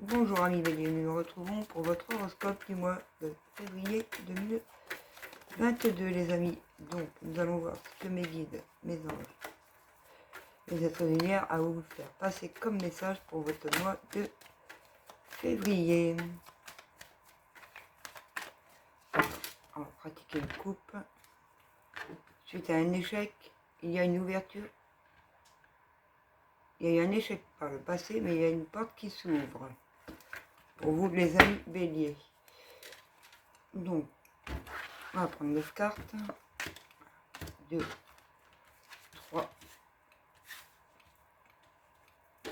Bonjour amis béliers, nous nous retrouvons pour votre horoscope du mois de février 2022 les amis. Donc nous allons voir ce que mes guides, mes anges, les êtres de lumière à vous faire passer comme message pour votre mois de février. On va pratiquer une coupe. Suite à un échec, il y a une ouverture. Il y a eu un échec par le passé, mais il y a une porte qui s'ouvre. Pour vous les amis béliers. Donc, on va prendre 9 cartes. 2, 3,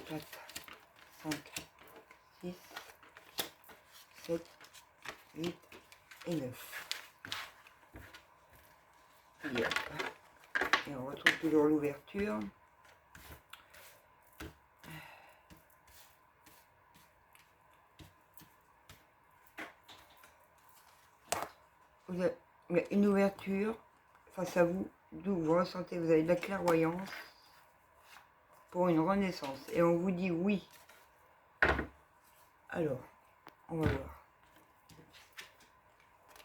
4, 5, 6, 7, 8 et 9. Et on retrouve toujours l'ouverture. Vous avez une ouverture face à vous, d'où vous ressentez, vous avez de la clairvoyance pour une renaissance. Et on vous dit oui. Alors, on va voir.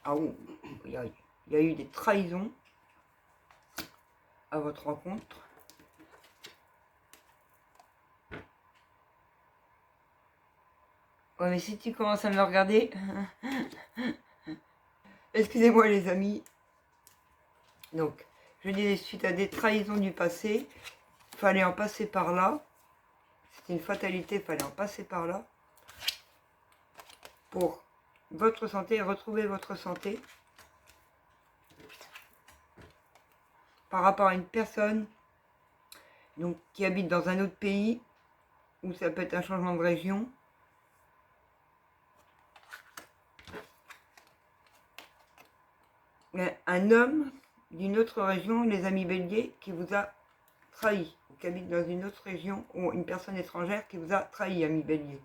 Ah oui, il y a eu des trahisons à votre rencontre. Ouais, mais si tu commences à me regarder... Excusez-moi les amis. Donc, je disais, suite à des trahisons du passé, il fallait en passer par là. C'était une fatalité, il fallait en passer par là. Pour votre santé, retrouver votre santé. Par rapport à une personne donc, qui habite dans un autre pays, ou ça peut être un changement de région. Un homme d'une autre région, les amis béliers, qui vous a trahi, ou qui habite dans une autre région, ou une personne étrangère qui vous a trahi, amis béliers.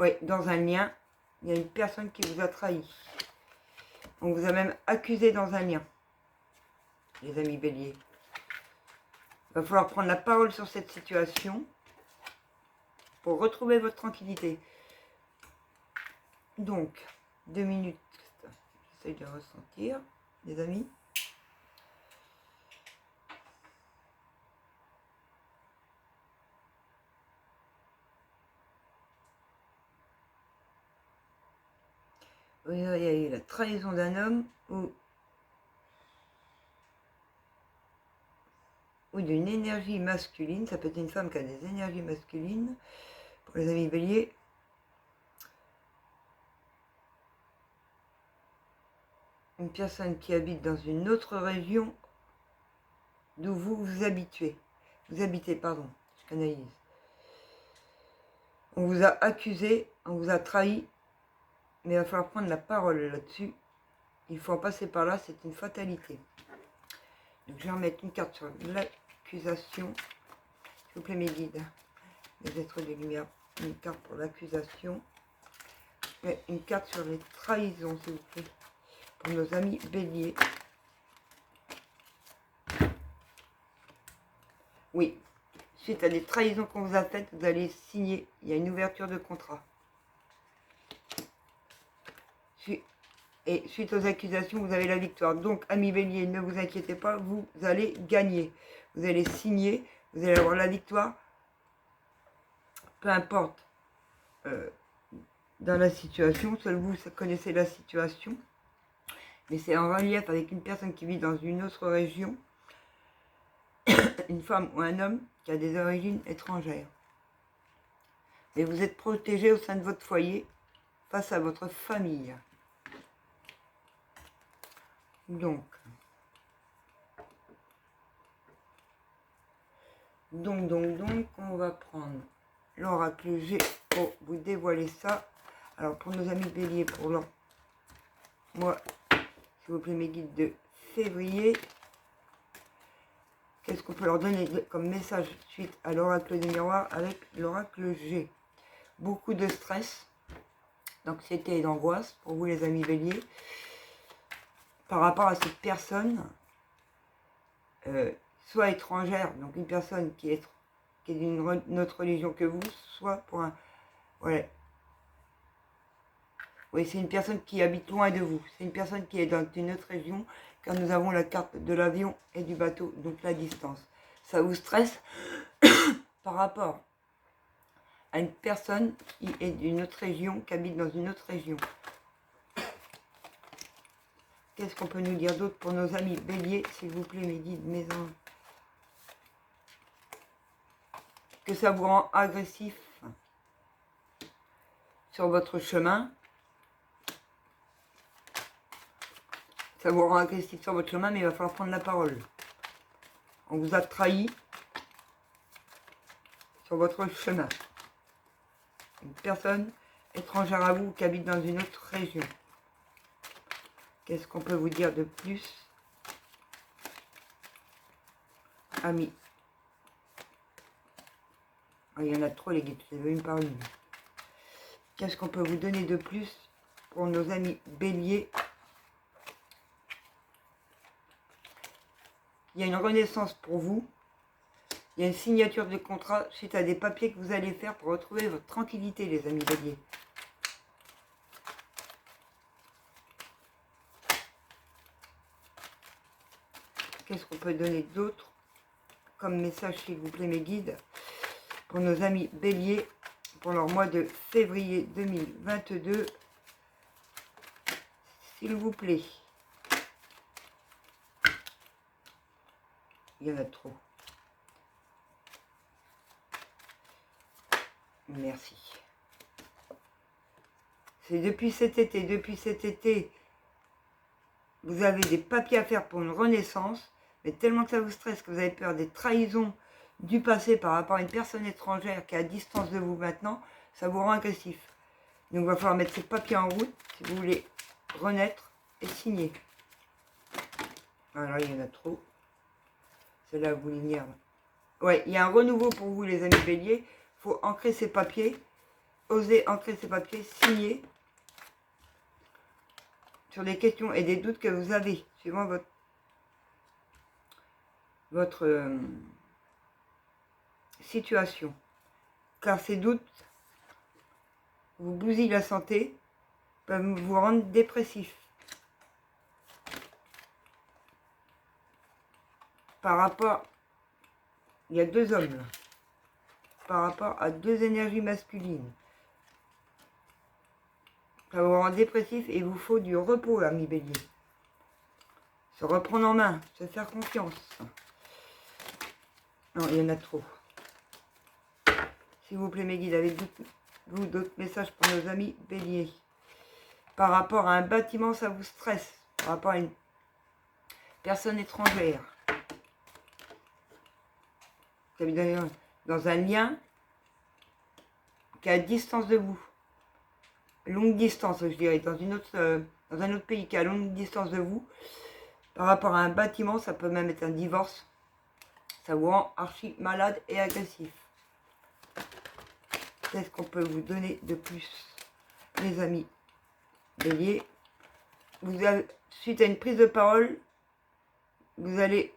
Oui, dans un lien, il y a une personne qui vous a trahi. On vous a même accusé dans un lien, les amis béliers. Il va falloir prendre la parole sur cette situation pour retrouver votre tranquillité. Donc, 2 minutes. J'essaie de ressentir, les amis. Oui, il y a eu la trahison d'un homme ou d'une énergie masculine. Ça peut être une femme qui a des énergies masculines. Pour les amis béliers. Une personne qui habite dans une autre région d'où vous habitez. Pardon, je canalise. On vous a accusé, on vous a trahi, mais il va falloir prendre la parole là-dessus. Il faut en passer par là, c'est une fatalité. Donc je vais remettre une carte sur l'accusation. S'il vous plaît mes guides, les êtres de lumière, une carte pour l'accusation. Et une carte sur les trahisons, s'il vous plaît, pour nos amis béliers. Oui, suite à des trahisons qu'on vous a faites, vous allez signer. Il y a une ouverture de contrat. Et suite aux accusations, vous avez la victoire. Donc, amis béliers, ne vous inquiétez pas, vous allez gagner. Vous allez signer, vous allez avoir la victoire. Peu importe dans la situation, seul vous connaissez la situation. Mais c'est en relief avec une personne qui vit dans une autre région. Une femme ou un homme qui a des origines étrangères. Et vous êtes protégé au sein de votre foyer face à votre famille. Donc, on va prendre l'oracle G pour vous dévoiler ça. Alors, pour nos amis béliers, pour leur mois, s'il vous plaît, mes guides de février, qu'est-ce qu'on peut leur donner comme message suite à l'oracle des miroirs avec l'oracle G? Beaucoup de stress, d'anxiété et d'angoisse pour vous, les amis béliers, par rapport à cette personne, soit étrangère, donc une personne qui qui est d'une autre religion que vous, soit pour un... Voilà. Oui, c'est une personne qui habite loin de vous. C'est une personne qui est dans une autre région, car nous avons la carte de l'avion et du bateau, donc la distance. Ça vous stresse par rapport à une personne qui est d'une autre région, qui habite dans une autre région. Qu'est-ce qu'on peut nous dire d'autre pour nos amis béliers, s'il vous plaît, mes guides, mes anges? Que ça vous rend agressif sur votre chemin. Ça vous rend agressif sur votre chemin, mais il va falloir prendre la parole. On vous a trahi sur votre chemin. Une personne étrangère à vous qui habite dans une autre région. Qu'est-ce qu'on peut vous dire de plus, amis? Oh, il y en a trop les guides, je vais une par une. Qu'est-ce qu'on peut vous donner de plus pour nos amis béliers? Il y a une renaissance pour vous. Il y a une signature de contrat suite à des papiers que vous allez faire pour retrouver votre tranquillité, les amis béliers. Qu'est-ce qu'on peut donner d'autre comme message, s'il vous plaît, mes guides, pour nos amis béliers, pour leur mois de février 2022, s'il vous plaît. Il y en a trop. Merci. C'est depuis cet été, vous avez des papiers à faire pour une renaissance, mais tellement que ça vous stresse, que vous avez peur des trahisons du passé par rapport à une personne étrangère qui est à distance de vous maintenant, ça vous rend agressif. Donc il va falloir mettre ces papiers en route si vous voulez renaître et signer. Alors il y en a trop. Celle-là vous l'énerve. Ouais, il y a un renouveau pour vous, les amis béliers. Il faut ancrer ces papiers, oser ancrer ces papiers, signer sur des questions et des doutes que vous avez, suivant votre situation. Car ces doutes vous bousillent la santé, peuvent vous rendre dépressif. Par rapport, il y a deux hommes là, par rapport à deux énergies masculines. Ça vous rend dépressif et il vous faut du repos, amis bélier. Se reprendre en main, se faire confiance. Non, il y en a trop. S'il vous plaît, mes guides, avez-vous d'autres messages pour nos amis béliers? Par rapport à un bâtiment, ça vous stresse. Par rapport à une personne étrangère. Vous avez dans un lien qui est à distance de vous. Longue distance, je dirais, dans un autre pays qui est à longue distance de vous. Par rapport à un bâtiment, ça peut même être un divorce. Ça vous rend archi malade et agressif. Qu'est-ce qu'on peut vous donner de plus, les amis béliers? Suite à une prise de parole, vous allez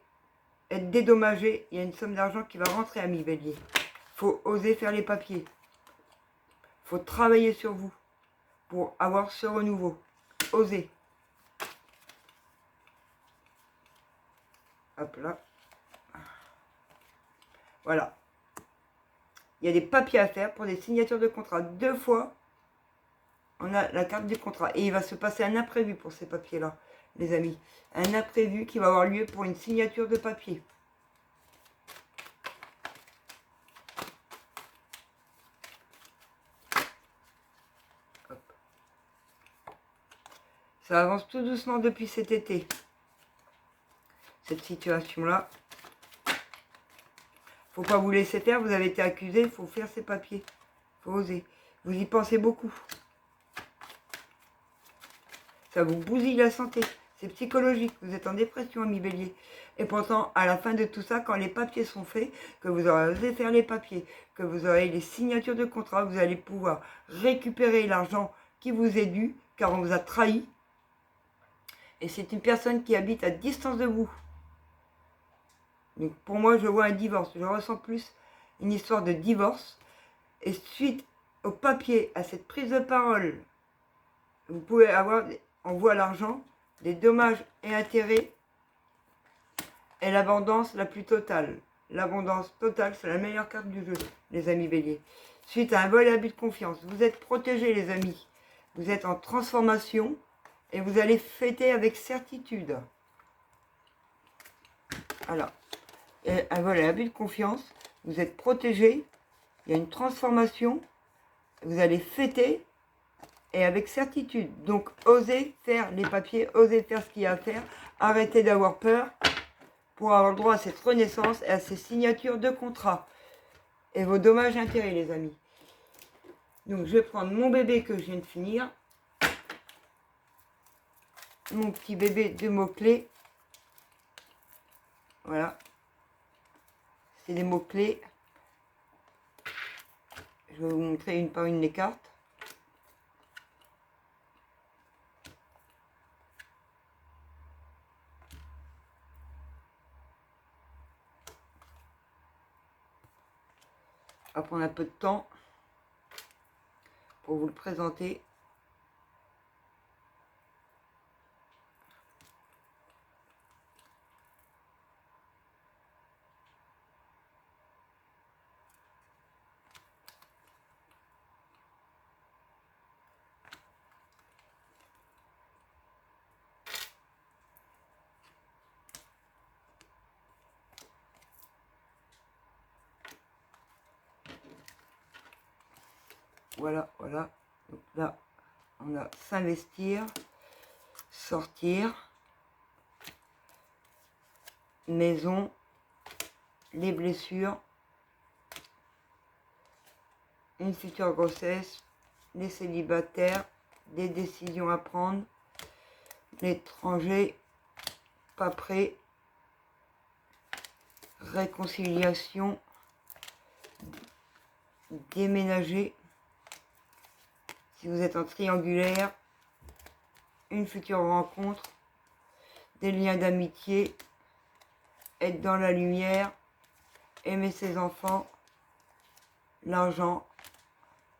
être dédommagé. Il y a une somme d'argent qui va rentrer, amis béliers. Il faut oser faire les papiers. Il faut travailler sur vous pour avoir ce renouveau. Osez. Hop là. Voilà. Il y a des papiers à faire pour des signatures de contrat. 2 fois, on a la carte du contrat. Et il va se passer un imprévu pour ces papiers-là, les amis. Un imprévu qui va avoir lieu pour une signature de papier. Hop. Ça avance tout doucement depuis cet été. Cette situation-là. Faut pas vous laisser faire, vous avez été accusé, il faut faire ces papiers. Il faut oser. Vous y pensez beaucoup. Ça vous bousille la santé. C'est psychologique. Vous êtes en dépression, ami bélier. Et pourtant, à la fin de tout ça, quand les papiers sont faits, que vous aurez osé faire les papiers, que vous aurez les signatures de contrat, vous allez pouvoir récupérer l'argent qui vous est dû, car on vous a trahi. Et c'est une personne qui habite à distance de vous. Donc pour moi, je vois un divorce. Je ressens plus une histoire de divorce. Et suite au papier, à cette prise de parole, vous pouvez avoir, on voit l'argent, des dommages et intérêts et l'abondance la plus totale. L'abondance totale, c'est la meilleure carte du jeu, les amis béliers. Suite à un vol et abus de confiance, vous êtes protégés, les amis. Vous êtes en transformation et vous allez fêter avec certitude. Alors, un vol et abus de confiance, vous êtes protégés, il y a une transformation, vous allez fêter et avec certitude. Donc, osez faire les papiers, osez faire ce qu'il y a à faire, arrêtez d'avoir peur pour avoir le droit à cette renaissance et à ces signatures de contrat et vos dommages et intérêts, les amis. Donc, je vais prendre mon bébé que je viens de finir, mon petit bébé de mots-clés. Voilà. C'est des mots-clés. Je vais vous montrer une par une les cartes. On va prendre un peu de temps pour vous le présenter. Voilà, voilà. Donc là, on a s'investir, sortir, maison, les blessures, une future grossesse, les célibataires, des décisions à prendre, l'étranger, pas prêt, réconciliation, déménager. Si vous êtes en triangulaire, une future rencontre, des liens d'amitié, être dans la lumière, aimer ses enfants, l'argent,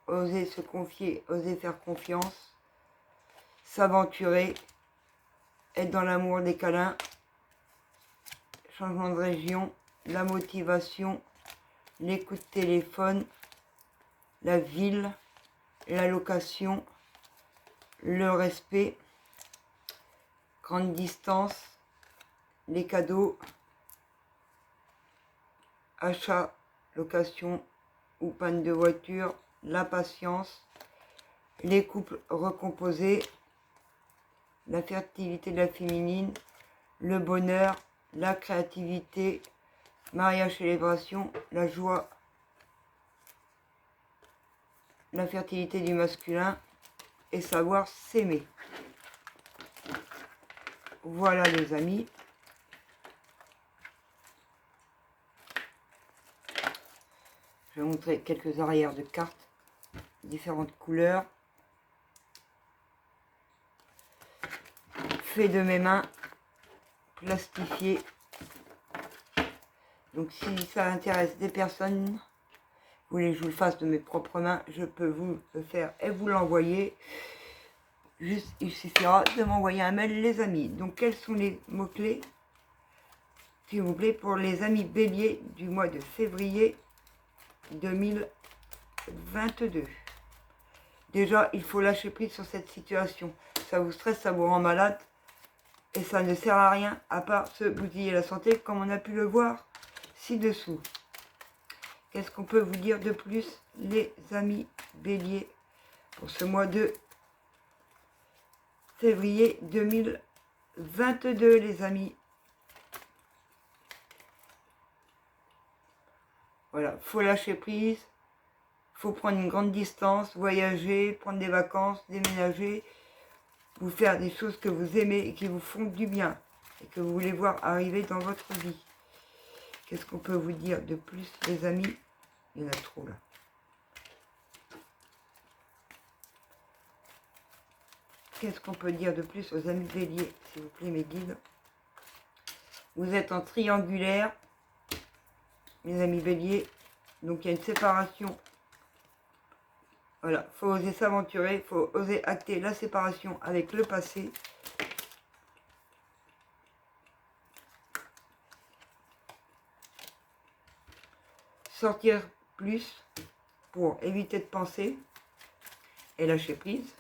oser se confier, oser faire confiance, s'aventurer, être dans l'amour des câlins, changement de région, la motivation, les coups de téléphone, la ville, la location, le respect, grande distance, les cadeaux, achat, location ou panne de voiture, la patience, les couples recomposés, la fertilité de la féminine, le bonheur, la créativité, mariage, célébration, la joie, la fertilité du masculin et savoir s'aimer. Voilà les amis. Je vais montrer quelques arrières de cartes, différentes couleurs. Fait de mes mains, plastifié. Donc si ça intéresse des personnes, vous voulez que je vous le fasse de mes propres mains, je peux vous le faire et vous l'envoyer. Juste, il suffira de m'envoyer un mail, les amis. Donc quels sont les mots-clés, s'il vous plaît, pour les amis béliers du mois de février 2022. Déjà, il faut lâcher prise sur cette situation. Ça vous stresse, ça vous rend malade. Et ça ne sert à rien, à part se bousiller la santé, comme on a pu le voir ci-dessous. Qu'est-ce qu'on peut vous dire de plus, les amis béliers, pour ce mois de février 2022, les amis. Voilà, faut lâcher prise, faut prendre une grande distance, voyager, prendre des vacances, déménager, vous faire des choses que vous aimez et qui vous font du bien et que vous voulez voir arriver dans votre vie. Qu'est-ce qu'on peut vous dire de plus, les amis? Il y en a trop là. Qu'est-ce qu'on peut dire de plus aux amis béliers, s'il vous plaît, mes guides? Vous êtes en triangulaire, mes amis béliers. Donc il y a une séparation. Voilà, faut oser s'aventurer, faut oser acter la séparation avec le passé. Sortir plus pour éviter de penser et lâcher prise.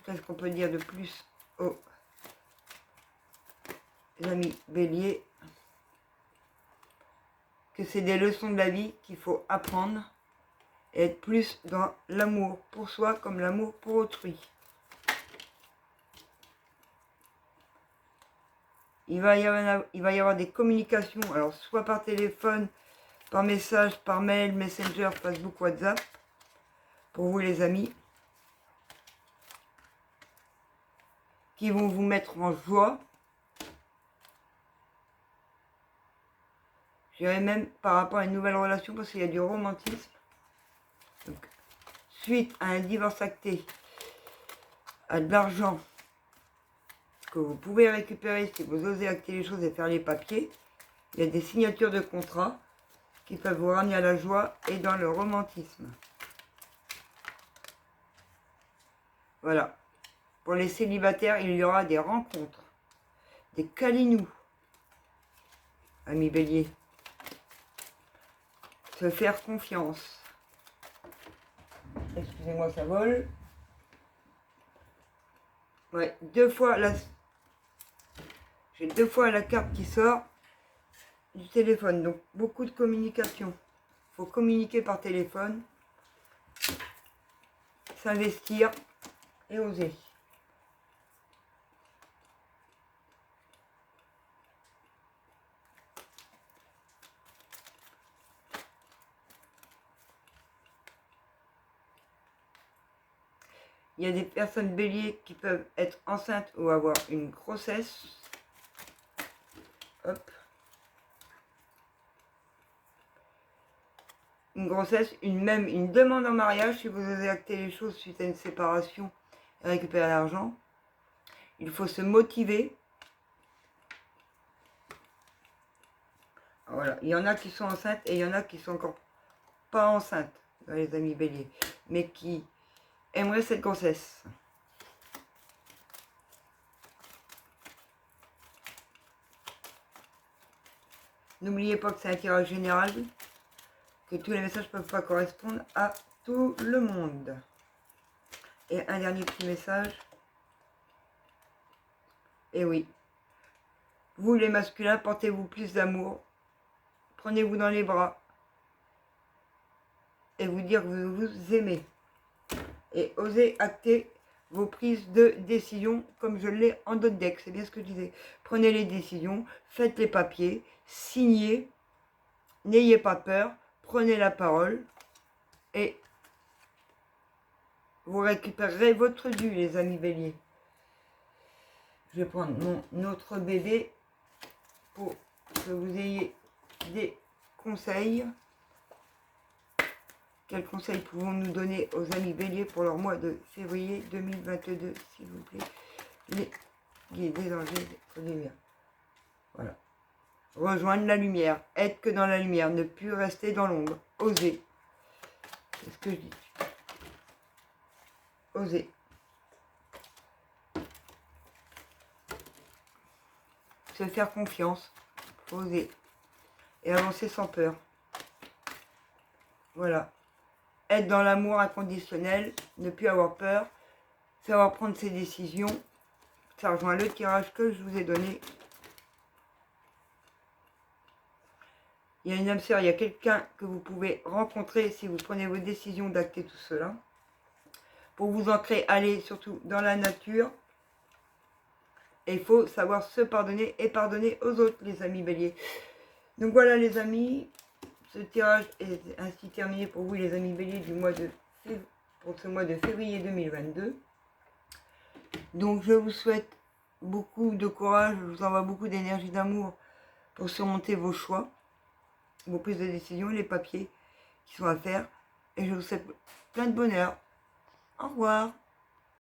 Qu'est-ce qu'on peut dire de plus aux amis béliers? Que c'est des leçons de la vie qu'il faut apprendre et être plus dans l'amour pour soi comme l'amour pour autrui. Il va y avoir des communications, alors soit par téléphone, par message, par mail, Messenger, Facebook, WhatsApp, pour vous les amis, qui vont vous mettre en joie. Je dirais même par rapport à une nouvelle relation, parce qu'il y a du romantisme. Donc, suite à un divorce acté, à de l'argent que vous pouvez récupérer si vous osez acter les choses et faire les papiers, il y a des signatures de contrats qui peuvent vous ramener à la joie et dans le romantisme. Voilà. Pour les célibataires, il y aura des rencontres, des câlinous, amis bélier. Se faire confiance. Excusez-moi, ça vole. Ouais, j'ai 2 fois la carte qui sort du téléphone. Donc, beaucoup de communication. Il faut communiquer par téléphone. S'investir et oser. Il y a des personnes béliers qui peuvent être enceintes ou avoir une grossesse. Hop. Une grossesse, même une demande en mariage, si vous osez acter les choses suite à une séparation et récupérer l'argent. Il faut se motiver. Voilà, il y en a qui sont enceintes et il y en a qui sont encore pas enceintes, dans les amis béliers, mais qui aimeraient cette grossesse. N'oubliez pas que c'est un tirage général, que tous les messages ne peuvent pas correspondre à tout le monde. Et un dernier petit message. Et oui, vous les masculins, portez-vous plus d'amour, prenez-vous dans les bras et vous dire que vous vous aimez. Et osez acter vos prises de décision comme je l'ai en d'autres decks, c'est bien ce que je disais. Prenez les décisions, faites les papiers, signez, n'ayez pas peur, prenez la parole et vous récupérerez votre dû, les amis béliers. Je vais prendre mon autre bébé pour que vous ayez des conseils. Quels conseils pouvons-nous donner aux amis béliers pour leur mois de février 2022, s'il vous plaît? Les guides, les anges, les lumières. Voilà. Rejoindre la lumière, être que dans la lumière, ne plus rester dans l'ombre. Oser. C'est ce que je dis. Oser. Se faire confiance. Oser. Et avancer sans peur. Voilà. Être dans l'amour inconditionnel, ne plus avoir peur, savoir prendre ses décisions. Ça rejoint le tirage que je vous ai donné. Il y a une âme sœur, il y a quelqu'un que vous pouvez rencontrer si vous prenez vos décisions d'acter tout cela. Pour vous ancrer, allez surtout dans la nature. Et il faut savoir se pardonner et pardonner aux autres, les amis béliers. Donc voilà les amis, ce tirage est ainsi terminé pour vous les amis béliers pour ce mois de février 2022. Donc je vous souhaite beaucoup de courage, je vous envoie beaucoup d'énergie, d'amour pour surmonter vos choix, vos prises de décision, les papiers qui sont à faire. Et je vous souhaite plein de bonheur. Au revoir.